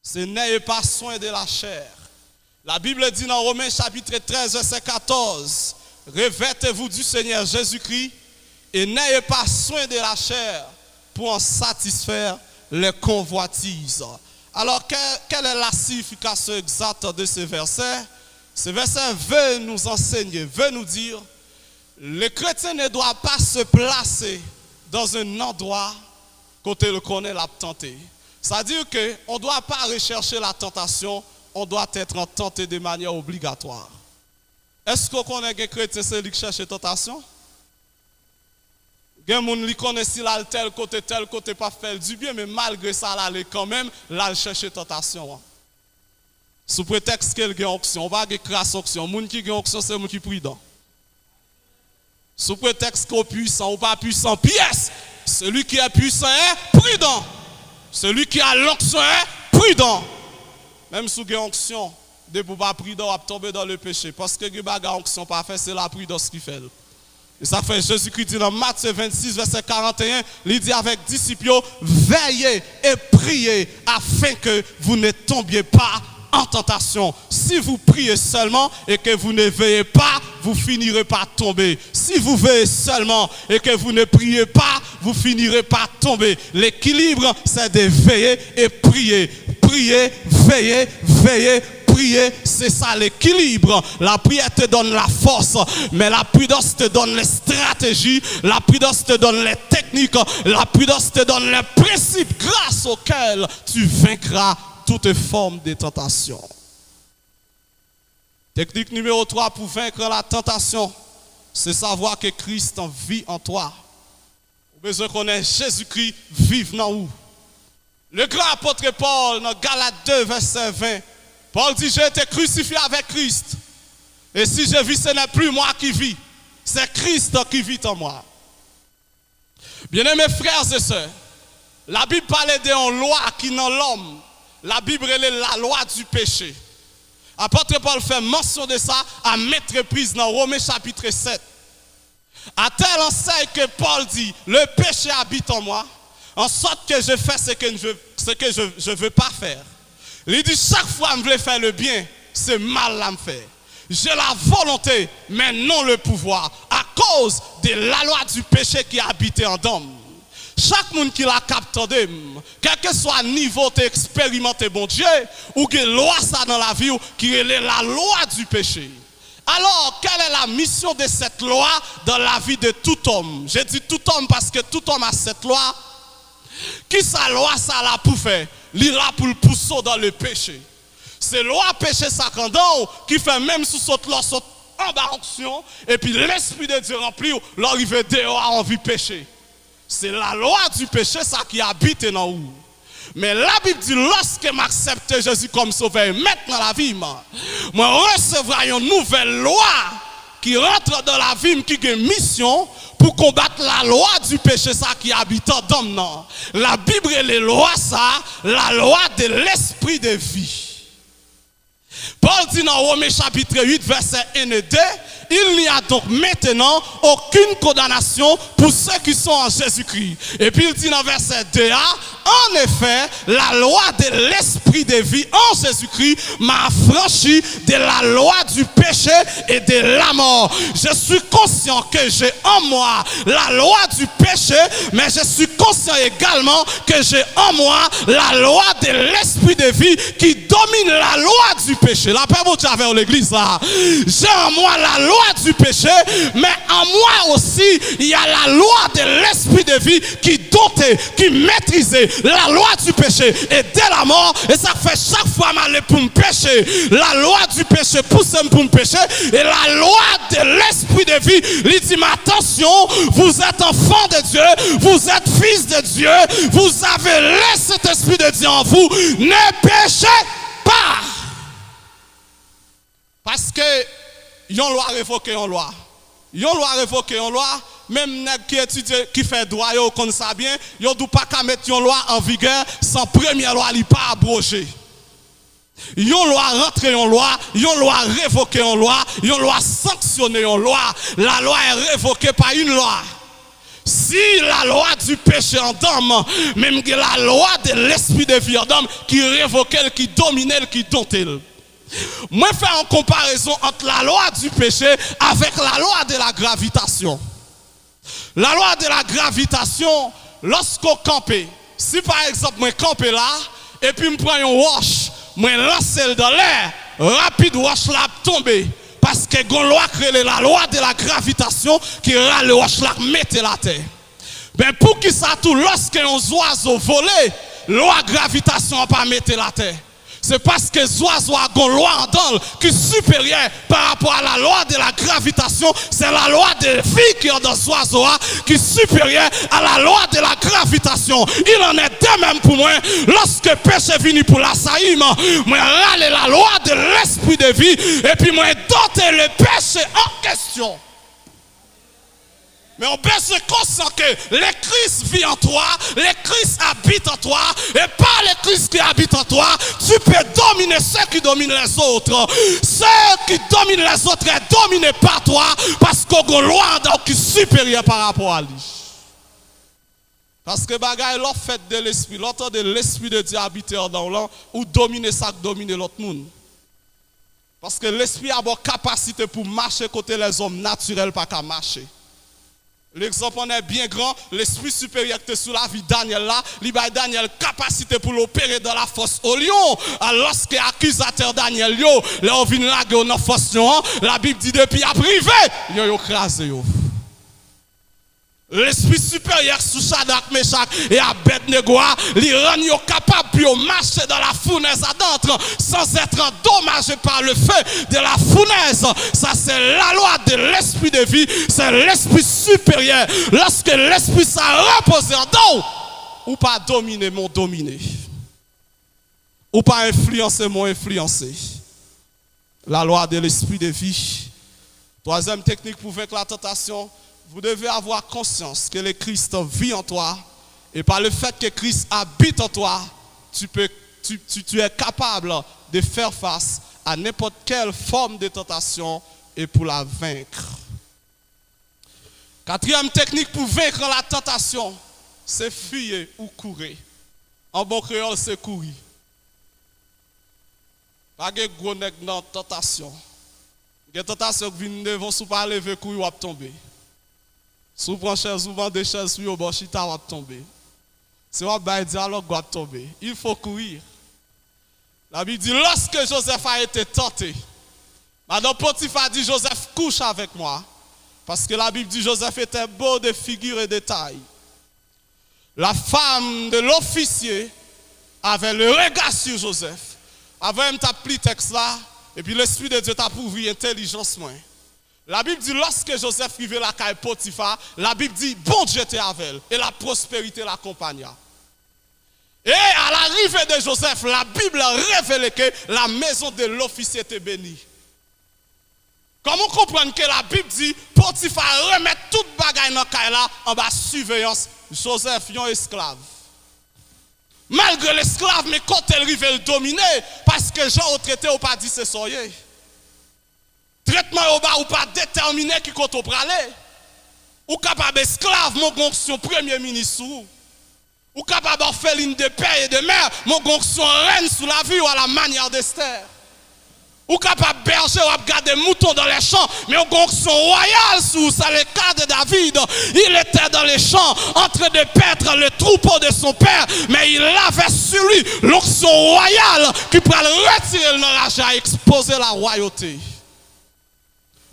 c'est n'ayez pas soin de la chair. La Bible dit dans Romains chapitre 13, verset 14, revêtez-vous du Seigneur Jésus-Christ et n'ayez pas soin de la chair pour en satisfaire les convoitises. Alors, quelle est la signification exacte de ce verset? Ce verset veut nous enseigner, veut nous dire, le chrétien ne doit pas se placer dans un endroit côté le connaît l'a tenté. C'est-à-dire qu'on ne doit pas rechercher la tentation, on doit être tenté de manière obligatoire. Est-ce qu'on connaît que chrétien c'est lui qui cherche la tentation? Il y a des gens qui connaissent si là tel côté pas faire du bien, mais malgré ça, là, quand même, là, chercher tentation. Sous prétexte qu'il y a une onction, on va avoir crasse onction. Les gens qui ont onction, c'est les gens qui prudent. Sous prétexte qu'on est puissant ou pas puissant, pièce. Celui qui est puissant est prudent. Celui qui a l'onction est prudent. Même sous une onction, de ne pas prudent, on va tomber dans le péché. Parce que la onction pas fait, c'est la prudence qui fait. Et ça fait Jésus-Christ dit dans Matthieu 26, verset 41, il dit avec disciples, veillez et priez afin que vous ne tombiez pas en tentation. Si vous priez seulement et que vous ne veillez pas, vous finirez par tomber. Si vous veillez seulement et que vous ne priez pas, vous finirez par tomber. L'équilibre, c'est de veiller et prier. Prier, veiller, veiller, prier, c'est ça l'équilibre. La prière te donne la force, mais la prudence te donne les stratégies, la prudence te donne les techniques, la prudence te donne les principes grâce auxquels tu vaincras toute forme de tentation. Technique numéro 3 pour vaincre la tentation, c'est savoir que Christ vit en toi. Vous avez besoin qu'on ait Jésus-Christ vive dans vous. Le grand apôtre Paul, dans Galates 2, verset 20, Paul dit, j'ai été crucifié avec Christ. Et si je vis, ce n'est plus moi qui vis. C'est Christ qui vit en moi. Bien-aimés frères et sœurs, la Bible parlait d'une loi qui est dans l'homme. La Bible est la loi du péché. Apôtre Paul fait mention de ça à maintes reprises dans Romains chapitre 7. À tel enseigne que Paul dit, le péché habite en moi, en sorte que je fais ce que je ne veux pas faire. Il dit, chaque fois que je veux faire le bien, c'est mal à me faire. J'ai la volonté, mais non le pouvoir, à cause de la loi du péché qui habite en homme. Chaque monde qui la capte, quel que soit le niveau d'expérimenter bon Dieu, ou que loi ça dans la vie, qui est la loi du péché. Alors, quelle est la mission de cette loi dans la vie de tout homme? J'ai dit tout homme parce que tout homme a cette loi. Qui sa loi ça l'a pour faire? Il est là pour le pousser dans le péché. C'est loi péché sacrandon qui fait même sous cette loi en bas onction et puis l'esprit de Dieu rempli l'arrivée dehors a envie de pécher. C'est la loi du péché ça qui habite dans vous. Mais la Bible dit lorsque m'accepte Jésus comme sauveur maintenant la vie moi recevrai une nouvelle loi qui rentre dans la vie qui a une mission pour combattre la loi du péché ça qui habite dans l'homme. La Bible est les lois ça, la loi de l'esprit de vie. Paul dit dans Romains chapitre 8 verset 1 et 2, il n'y a donc maintenant aucune condamnation pour ceux qui sont en Jésus-Christ. Et puis il dit dans verset 2a, en effet, la loi de l'esprit de vie en Jésus-Christ m'a affranchi de la loi du péché et de la mort. Je suis conscient que j'ai en moi la loi du péché, mais je suis conscient également que j'ai en moi la loi de l'esprit de vie qui domine la loi du péché. La paix vous avez l'église là. J'ai en moi la loi du péché, mais en moi aussi, il y a la loi de l'esprit de vie qui dotait, qui maîtrisait la loi du péché et de la mort. Et ça fait chaque fois mal pour me pécher. La loi du péché pousse pour me pécher. Et la loi de l'esprit de vie, il dit, mais attention, vous êtes enfant de Dieu, vous êtes fils de Dieu, vous avez cet esprit de Dieu en vous. Ne péchez pas. Parce que yon loi révoquer en loi. Yon loi révoquer en loi, même qui étudie qui fait droit yo connaît ça bien, yon dou pas qu'à mettre yon loi en vigueur sans première loi li pas abrogée. Yon loi rentrer en loi, yon loi révoquer en loi, yon loi sanctionner en loi. La loi est révoquée par une loi. Si la loi du péché en d'homme, même que la loi de l'esprit de vie en d'homme qui révoquait, qui dominait, qui domptait. Moi, je fais une comparaison entre la loi du péché avec la loi de la gravitation. La loi de la gravitation, lorsqu'on campe, si par exemple, moi campe là, et puis je prends une roche, je lance dans l'air, rapide roche là tomber. Parce que la loi crée la loi de la gravitation qui rend le roche là mettre la terre. Ben pour qui ça tout, lorsque un oiseau volé, la loi de gravitation n'a pas mettre la terre. C'est parce que les oiseaux ont une loi en dedans qui est supérieure par rapport à la loi de la gravitation. C'est la loi de vie qui est dans les oiseaux qui est supérieure à la loi de la gravitation. Il en est de même pour moi. Lorsque le péché vient pour l'assaillir, moi râle la loi de l'esprit de vie et puis moi dompter le péché en question. Mais on peut se conscient que le Christ vit en toi, le Christ habite en toi, et par le Christ qui habite en toi, tu peux dominer ceux qui dominent les autres. Ceux qui dominent les autres sont dominés par toi, parce qu'on a une loi qui est supérieure par rapport à lui. Parce que bagaille l'autre fait de l'esprit, l'autre de l'esprit de Dieu habiter dans l'homme, ou dominer ça, dominer l'autre monde. Parce que l'esprit a une capacité pour marcher côté les hommes naturels, pas qu'à marcher. L'exemple on est bien grand, l'esprit supérieur qui est sous la vie de Daniel là, il a Daniel capacité pour l'opérer dans la fosse au lion. Alors lorsque l'accusateur Daniel yo, là on vient là dans la fosse lion, la Bible dit depuis à privé, yo crasé yo. L'esprit supérieur sous Shadrach, Meshach et Abednego, il rend capable de marcher dans la fournaise à d'entre sans être endommagé par le feu de la fournaise. Ça c'est la loi de l'esprit de vie, c'est l'esprit supérieur. Lorsque l'esprit s'est reposé en dos, ou pas dominer mon dominé, ou pas influencer mon influencé. La loi de l'esprit de vie. Troisième technique pour vaincre la tentation. Vous devez avoir conscience que le Christ vit en toi et par le fait que Christ habite en toi, tu es capable de faire face à n'importe quelle forme de tentation et pour la vaincre. Quatrième technique pour vaincre la tentation, c'est fuir ou courir. En bon créole, c'est courir. Pas de gros nèg dans tentation. Les tentations qui viennent devant, si vous ne pas lever, courir ou tomber. Si vous prenez chaise, vous vendez chaise sur le chita, vous tomber. Si vous avez dit alors, vous tomber. Il faut courir. La Bible dit, lorsque Joseph a été tenté, Madame Potiphar dit, Joseph couche avec moi. Parce que la Bible dit, Joseph était beau de figure et de taille. La femme de l'officier avait le regard sur Joseph. Avant même ta pli texte là, et puis l'Esprit de Dieu t'a pourvu intelligence moins. La Bible dit, lorsque Joseph arrivait la caille Potiphar, la Bible dit, bon Dieu était avec elle, et la prospérité l'accompagna. Et à l'arrivée de Joseph, la Bible révèle que la maison de l'officier était bénie. Comment comprendre que la Bible dit, Potiphar remet toute bagaille dans la caille là, en bas surveillance, Joseph est un esclave. Malgré l'esclave, mais quand elle arrive, elle domine, parce que Jean au traité, ou pas dit c'est soyez. Traitement ou pas déterminé qui compte au pralé. Ou capable esclave, mon fonction premier ministre. Ou capable orpheline de père et de mère, mon fonction reine sous la vie ou à la manière d'Esther. Ou capable berger ou garder moutons dans les champs, mais mon fonction royale sous ça le cas de David. Il était dans les champs en train de paître le troupeau de son père, mais il avait sur lui l'onction royale qui peut le retirer le rage à exposer la royauté.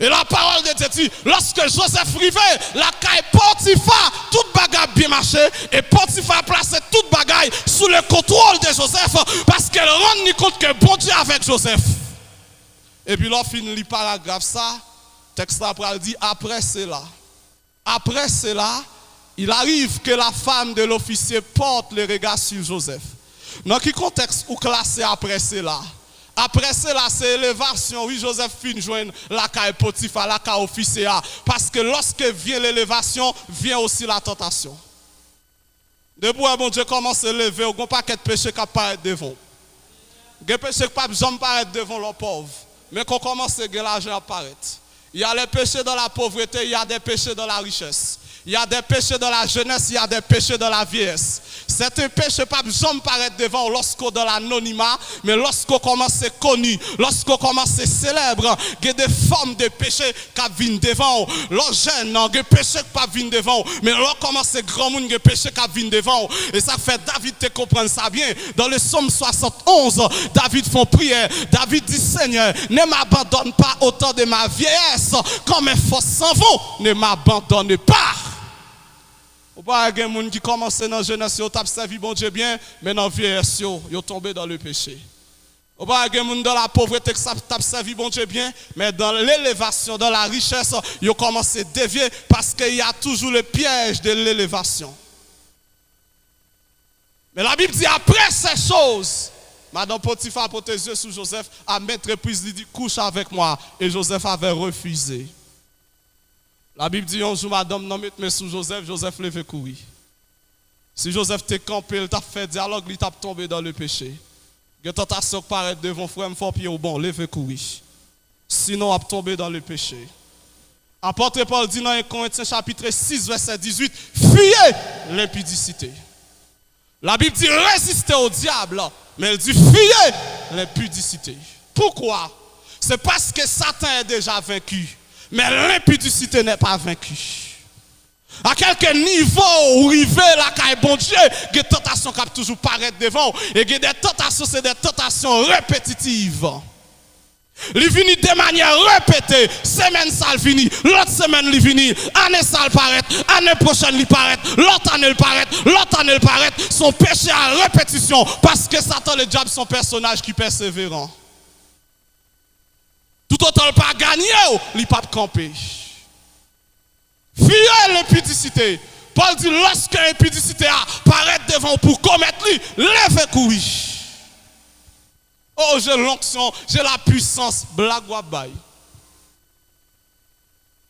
Et la parole de Dieu dit, lorsque Joseph arrivait, la caille Potiphar, toute bagaille bien marché, et Potiphar plaçait toute bagaille sous le contrôle de Joseph, parce qu'elle rend compte que bon Dieu avec Joseph. Et puis là, fin le paragraphe ça, texte après dit, après cela, il arrive que la femme de l'officier porte le regard sur Joseph. Dans quel contexte ou classé après cela? Après cela, c'est l'élévation. Oui, Joseph fin joindre la caille Potiphar, la caille officier. Parce que lorsque vient l'élévation, vient aussi la tentation. Depuis que bon Dieu commence à lever, il n'y a pas de péché qui apparaît devant. Il y a des péchés qui ne jamais apparaître devant les pauvres. Mais quand on commence à l'argent apparaître. Il y a les péchés dans la pauvreté, il y a des péchés dans la richesse. Il y a des péchés dans la jeunesse, il y a des péchés dans la vieillesse. Certains péchés pas jamais paraître devant lorsqu'on dans l'anonymat, mais lorsqu'on commence à connu, lorsqu'on commence à célèbre, il y a des formes de péchés qui viennent devant. L'on jeune, il y a des péchés qui pas viennent devant, mais l'on commence à grand monde, il y a des péchés qui viennent devant. Et ça fait David te comprendre ça bien. Dans le psaume 71, David fait prière. David dit Seigneur, ne m'abandonne pas au temps de ma vieillesse, quand mes forces s'en vont, ne m'abandonne pas. Ou pas, il y a des gens qui commencent dans la jeunesse, ils ont servi bon Dieu bien, mais dans la vieillesse, ils ont tombé dans le péché. Ou pas, il y a des gens dans la pauvreté qui ont servi bon Dieu bien, mais dans l'élévation, dans la richesse, ils ont commencé à dévier parce qu'il y a toujours le piège de l'élévation. Mais la Bible dit après ces choses, Madame Potiphar a porté les yeux sur Joseph, à mettre prise, lui dit couche avec moi. Et Joseph avait refusé. La Bible dit un jour, Madame non met sous Joseph, Joseph levait courir. Si Joseph t'est campé, il t'a fait dialogue, il t'a tombé dans le péché. Il tentation qui paraît devant frère, fort pied au bon, levez courir. Sinon, il a tombé dans le péché. Apôtre Paul dit dans 1 Corinthiens chapitre 6, verset 18, fuyez l'impudicité. La Bible dit résistez au diable, mais elle dit fuyez l'impudicité. Pourquoi? C'est parce que Satan est déjà vaincu, mais l'impudicité n'est pas vaincue. À quelque niveau où arriver là, quand bon Dieu, il y a des tentations qui toujours paraître devant, et il y a des tentations, c'est des tentations répétitives. Il finit de manière répétée. Semaine ça le finit, l'autre semaine il finit, année ça le paraît, année prochaine il paraît, l'autre année il paraît, l'autre année il paraît. Son péché à répétition parce que Satan le diable son personnage qui persévérant. Tout autant il pas gagné, il pas camper. Fuyez l'impudicité. Paul dit lorsque l'impudicité apparaît devant pour commettre lui, levez courir. Oh, j'ai l'onction, j'ai la puissance, blague ou bail.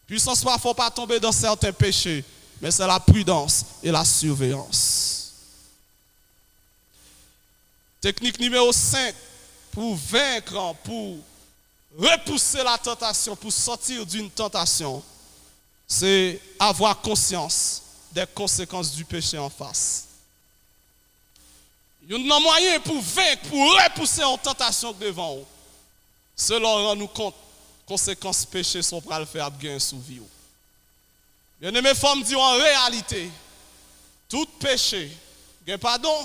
Puissance, il ne faut pas tomber dans certains péchés, mais c'est la prudence et la surveillance. Technique numéro 5, pour vaincre, pour repousser la tentation, pour sortir d'une tentation, c'est avoir conscience des conséquences du péché en face. Il y a un moyen pour vaincre, pour repousser en tentation devant vous. Selon rend nous compte, conséquences péché sont prêts à le faire bien sous vie. Bien aimé, femmes dit en réalité, tout péché, il y a pardon.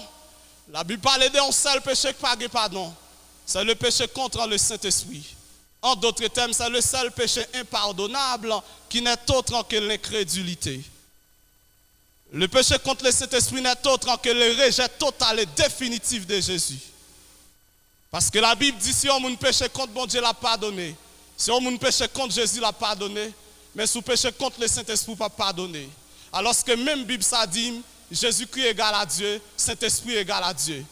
La Bible parle d'un seul péché qui n'a pas pardon. C'est le péché contre le Saint-Esprit. En d'autres termes, c'est le seul péché impardonnable qui n'est autre que l'incrédulité. Le péché contre le Saint-Esprit n'est autre que le rejet total et définitif de Jésus. Parce que la Bible dit si on a péché contre bon Dieu, l'a pardonné. Si on a péché contre Jésus, l'a pardonné. Mais si on péché contre le Saint-Esprit, pas pardonné. Alors que même la Bible ça dit, Jésus-Christ égale à Dieu, Saint-Esprit égale à Dieu.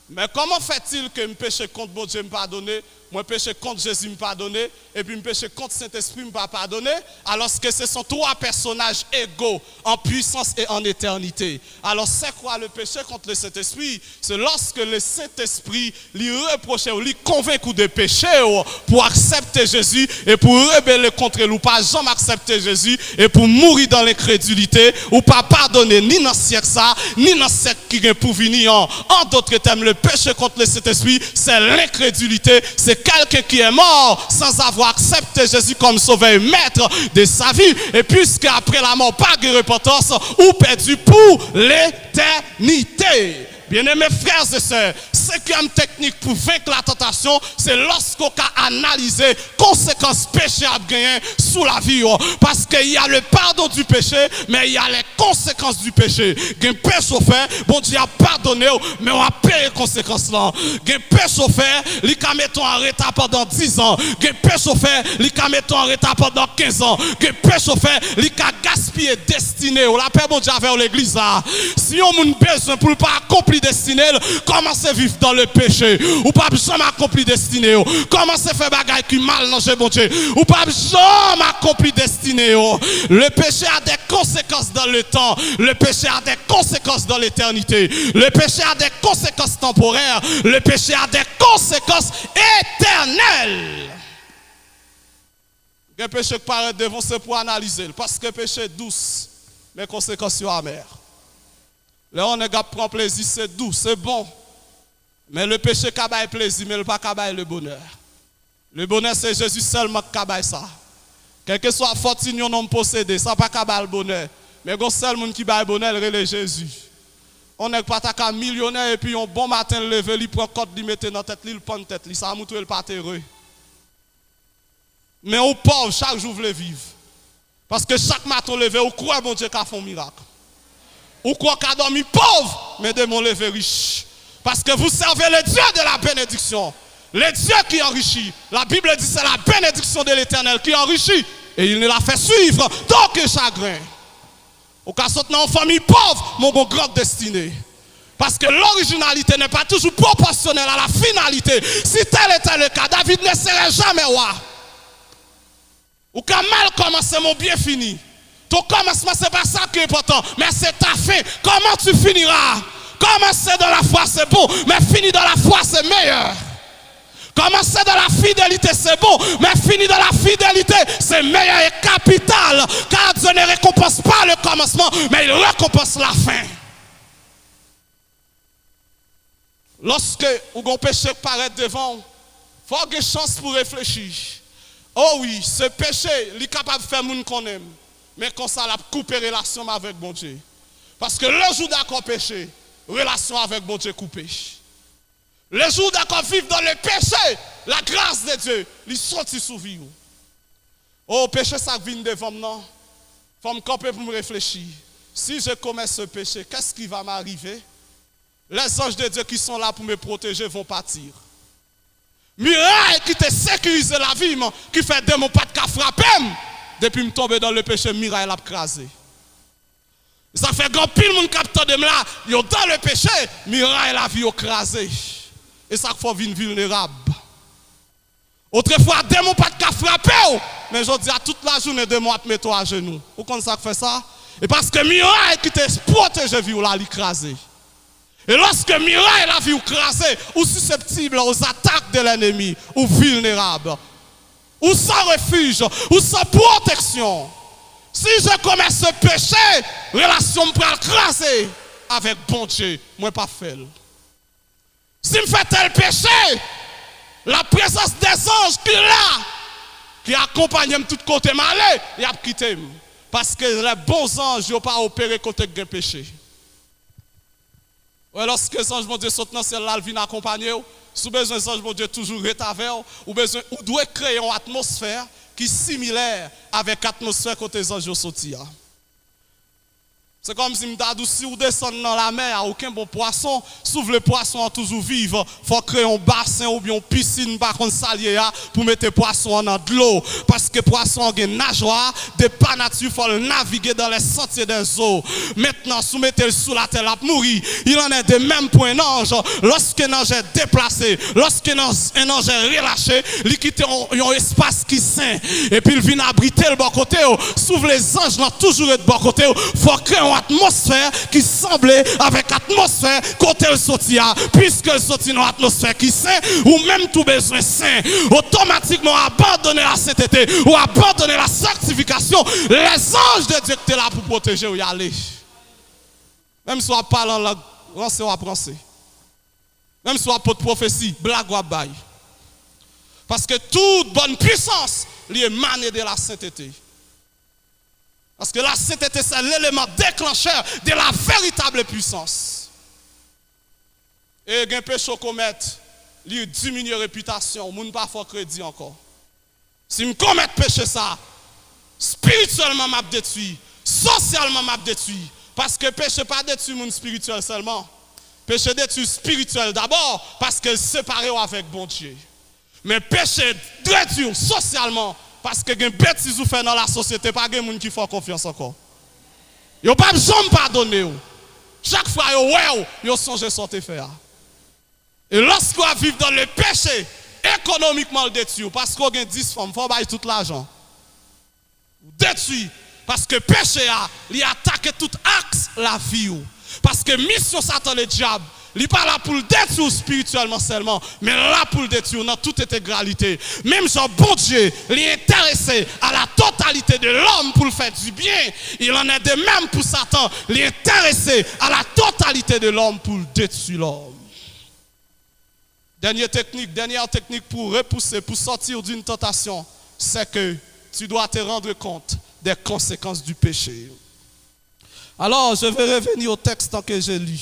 Mais comment fait-il que je péché contre bon Dieu me pardonner, moi péché contre Jésus me pardonner, et puis je péché contre Saint-Esprit me pas pardonner, alors que ce sont trois personnages égaux en puissance et en éternité. Alors c'est quoi le péché contre le Saint-Esprit? C'est lorsque le Saint-Esprit lui reproche ou lui convainc de péché pour accepter Jésus et pour rebeller contre lui, ou pas jamais accepter Jésus et pour mourir dans l'incrédulité, ou pas pardonner ni dans ce siècle ça, ni dans ce siècle qui vient pour venir. En d'autres termes, le péché contre le Saint-Esprit, c'est l'incrédulité, c'est quelqu'un qui est mort sans avoir accepté Jésus comme sauveur et maître de sa vie. Et puisque après la mort, pas de repentance, ou perdu pour l'éternité. Bien-aimés frères et sœurs, cinquième technique pour vaincre la tentation, c'est lorsqu'on a analysé les conséquences péché à gagner sous la vie. Parce qu'il y a le pardon du péché, mais il y a les conséquences du péché. Il y a un péché fait, bon Dieu a pardonné, mais on a payé les conséquences là. Il y a un péché fait, il a mis en retard pendant 10 ans. Il y a un péché fait, il a mis en retard pendant 15 ans. Il y a un péché fait, il a gaspillé destiné. On l'appelle bon Dieu avec l'église là. Si on a besoin pour ne pas accomplir destiné, commencez à vivre dans le péché, ou pas jamais accompli destiné, commencez à faire bagaille qui mal dans bon Dieu, ou pas jamais accompli destiné. Le péché a des conséquences dans le temps, le péché a des conséquences dans l'éternité, le péché a des conséquences temporaires, le péché a des conséquences éternelles. Le péché qui paraît devant c'est pour analyser, parce que le péché est douce, mais conséquences sont amères. Là, on prend plaisir, c'est doux, c'est bon. Mais le péché cabaye plaisir, mais le pas cabaye le bonheur. Le bonheur, c'est Jésus seulement qui cabaye ça. Quel que soit fortune non possédé, ça pas cabaye le bonheur. Mais il y a seul monde qui baille le bonheur, c'est Jésus. On n'est pas un millionnaire et puis un bon matin levé, il prend code, il met dans la tête, il prend la tête, ça a montré le pas heureux. Mais on pauvre, chaque jour vous le vivre. Parce que chaque matin levé, on croit bon Dieu qu'il a fait un miracle. On croit qu'il a dormi pauvre, mais démon levé riche. Parce que vous servez le Dieu de la bénédiction. Le Dieu qui enrichit. La Bible dit c'est la bénédiction de l'Éternel qui enrichit. Et il nous l'a fait suivre d'aucun chagrin. Au cas où dans une famille pauvre, mon grande destinée. Parce que l'originalité n'est pas toujours proportionnelle à la finalité. Si tel était le cas, David ne serait jamais roi. Ou quand mal commencé, mon bien fini. Ton commencement, ce n'est pas ça qui est important, mais c'est ta fin. Comment tu finiras? Commencer dans la foi, c'est bon, mais finir dans la foi, c'est meilleur. Commencer dans la fidélité, c'est bon, mais finir dans la fidélité, c'est meilleur et capital. Car Dieu ne récompense pas le commencement, mais il récompense la fin. Lorsque un péché paraît devant, il faut avoir une chance pour réfléchir. Oh oui, ce péché, il est capable de faire moun qu'on aime. Mais quand ça, la couper relation avec bon Dieu. Parce que le jour d'accord péché, relation avec bon Dieu coupée. Le jour d'accord vivre dans le péché, la grâce de Dieu, il sortit sous vie. Oh, péché ça vient devant moi. Il faut me camper pour me réfléchir. Si je commets ce péché, qu'est-ce qui va m'arriver? Les anges de Dieu qui sont là pour me protéger vont partir. Miraille qui te sécurise la vie, qui fait de mon pas de frapper. Depuis me tomber dans le péché, miraille l'a crasé. Ça fait grand pile monde capteur de là, yo dans le péché, miraille la vie crasé. Et ça fait venir vulnérable. Autrefois, démon pas de frapper, mais je dis à toute la journée démon te mettre à genoux. Pourquoi ça fait ça? Et parce que miraille qui te protège vie là l'écraser. Et lorsque miraille la vie crasée, ou susceptible aux attaques de l'ennemi, ou vulnérable, ou sans refuge, ou sans protection. Si je commets ce péché, relation me prend craser avec bon Dieu, moi pas fait. Si je fais tel péché, la présence des anges qui est là, qui accompagne de tout côté malé, il a quitté. Parce que les bons anges n'ont pas opéré côté de péché. Ouais, lorsque les anges, mon Dieu, sautent dans le ciel, ils viennent accompagner. Si besoin des anges, mon Dieu, toujours est avec ou besoin, ou doit créer une atmosphère qui est similaire avec l'atmosphère que les anges sont sortis. C'est comme si si vous descendez dans la mer, aucun bon poisson, sauf le poisson toujours vivre, il faut créer un bassin ou bien une piscine par contre salier pour mettre les poissons dans de l'eau. Parce que les poissons ont une nageoire, de pas nature, il faut naviguer dans les sentiers des eaux. Maintenant, si vous mettez sous la terre, il mourir. Il en est de même pour un ange. Lorsque un ange est déplacé, lorsque un ange est relâché, il quitte un espace qui est sain. Et puis il vient abriter le bon côté. Sauf les anges n'ont toujours de bon côté. Il faut créer une atmosphère qui semblait avec l'atmosphère côté le sortir, puisque le sortir dans l'atmosphère qui saint ou même tout besoin saint, automatiquement abandonner la sainteté ou abandonner la sanctification, les anges de Dieu qui sont là pour protéger ou y aller. Même si on parle en langue, on va penser. Même si on a pas de prophétie, blague ou bail. Parce que toute bonne puissance est émanée de la sainteté. Parce que la sainteté, c'est l'élément déclencheur de la véritable puissance. Et un péché commet, il diminue la réputation, on ne pas faire crédit encore. Si je commets péché ça, spirituellement m'a détruit, socialement m'a détruit. Parce que péché pas détruit mon spirituel seulement. Péché détruit spirituel d'abord parce que séparé avec bon Dieu. Mais péché détruit socialement. Parce que les bêtises vous faites dans la société, pas de gens qui font confiance encore. Ils n'ont pas besoin de pardonner. Chaque fois, ils songent sortir faire. Et lorsque vous vivez dans le péché, économiquement le détruit. Parce qu'on a 10 femmes, il faut bailler tout l'argent. Détruit. Parce que le péché, il attaque tout axe la vie. Parce que mission Satan le diable, Il n'est pas là pour le détruire spirituellement seulement, mais là pour le détruire dans toute intégralité. Même son bon Dieu, il est intéressé à la totalité de l'homme pour le faire du bien. Il en est de même pour Satan. Il est intéressé à la totalité de l'homme pour le détruire l'homme. Dernière technique pour repousser, pour sortir d'une tentation, c'est que tu dois te rendre compte des conséquences du péché. Alors, je vais revenir au texte que j'ai lu.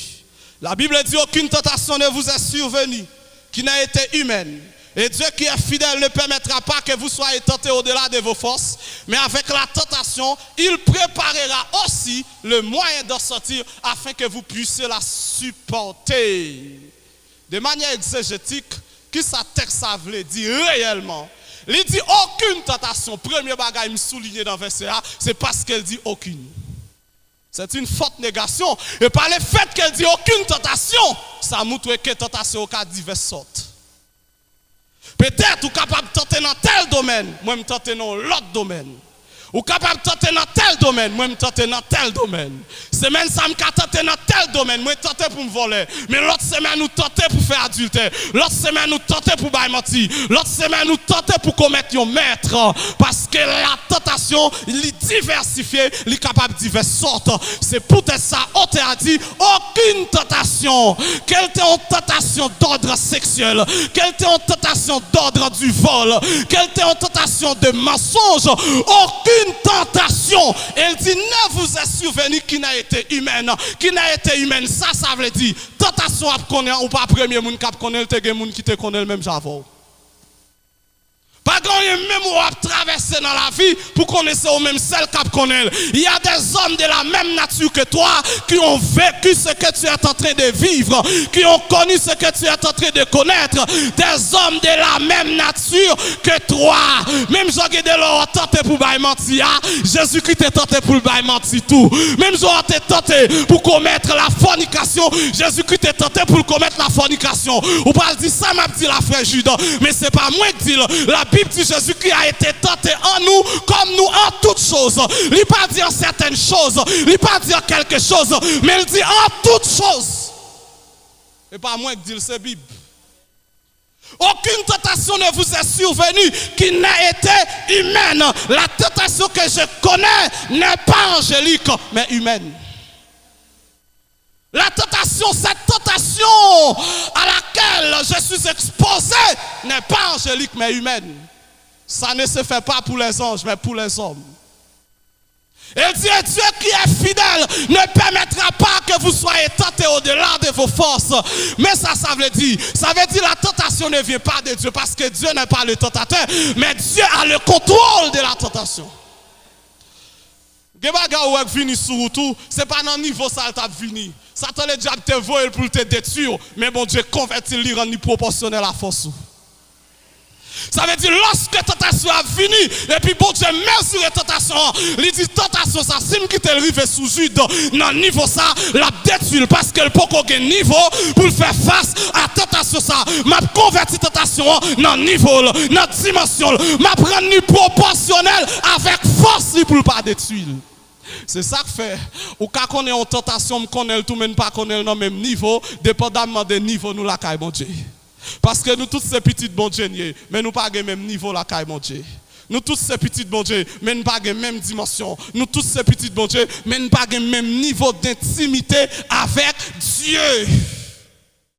La Bible dit aucune tentation ne vous est survenue qui n'a été humaine. Et Dieu qui est fidèle ne permettra pas que vous soyez tentés au-delà de vos forces. Mais avec la tentation, il préparera aussi le moyen d'en sortir afin que vous puissiez la supporter. De manière exégétique, qui ça texte ça veut dire réellement? Il dit aucune tentation. Premier bagage me souligné dans verset A, c'est parce qu'elle dit aucune. C'est une forte négation. Et par le fait qu'elle dit aucune tentation, ça montre que tentation au cas diverses sortes. Peut-être ou capable de tenter dans tel domaine, moi je tenter dans l'autre domaine. Ou capable de tenter dans tel domaine, moi je tenter dans tel domaine. Semaine ça me tenter dans tel domaine, moi je tenter pour me voler. Mais l'autre semaine nous tenter pour faire adultère. L'autre semaine nous tenter pour bailler mentir. L'autre semaine nous tenter pour commettre un meurtre. Parce que la tentation, il est diversifiée, il est capable de diverses sortes. C'est pour ça, on t'a dit aucune tentation. Quelle était une tentation d'ordre sexuel? Quelle était une tentation d'ordre du vol? Quelle était une tentation de mensonge? Aucune tentation. Elle dit ne vous est survenu qui n'a été humaine. Qui n'a été humaine. Ça veut dire tentation à connaître ou pas premier monde qui connaît le monde qui te connaît le même j'avoue. Pas grand même ou à traverser dans la vie pour connaître au même celle qui connaît. Il y a des hommes de la même nature que toi qui ont vécu ce que tu es en train de vivre, qui ont connu ce que tu es en train de connaître. Des hommes de la même nature que toi. Même j'ai de leur tenté pour bailler mentir. Jésus-Christ est tenté pour bailler mentir tout. Même j'ai tenté pour commettre la fornication. Jésus-Christ est tenté pour commettre la fornication. Ou pas dire ça m'a dit la frère Judas, mais c'est pas moi qui dis la Bible dit Jésus-Christ a été tenté en nous comme nous en toutes choses. Il ne pas dire certaines choses, il ne pas dire quelque chose, mais il dit en toutes choses. Et pas moi qui dis c'est Bible. Aucune tentation ne vous est survenue qui n'a été humaine. La tentation que je connais n'est pas angélique, mais humaine. La tentation, cette tentation à laquelle je suis exposé n'est pas angélique mais humaine. Ça ne se fait pas pour les anges mais pour les hommes. Et Dieu qui est fidèle ne permettra pas que vous soyez tentés au-delà de vos forces. Mais ça veut dire la tentation ne vient pas de Dieu parce que Dieu n'est pas le tentateur, mais Dieu a le contrôle de la tentation. C'est pas dans le niveau ça t'a venu. Satan le diable te voit pour te détruire, mais bon Dieu convertit le rend proportionnel à la force. Ça veut dire lorsque la tentation a fini, et puis bon Dieu mesure la tentation, il dit tentation ça, si je quitte le rive sous Jude, dans le niveau ça, la détruire parce qu'elle peut qu'on ait niveau pour faire face à la tentation ça. M'a converti tentation dans le niveau, dans la dimension, m'a prendre proportionnel avec force pour ne pas détruire. C'est ça que fait. Ou quand on est en tentation, on connaît tout, mais pas connaît dans le même niveau, dépendamment des niveaux, nous la caille, mon Dieu. Parce que nous tous ces petites bon Dieu, mais nous pas le même niveau la caille, mon Dieu. Nous tous ces petites bon Dieu, mais nous pas la même dimension. Nous tous ces petites bon Dieu, mais nous pas le même niveau d'intimité avec Dieu.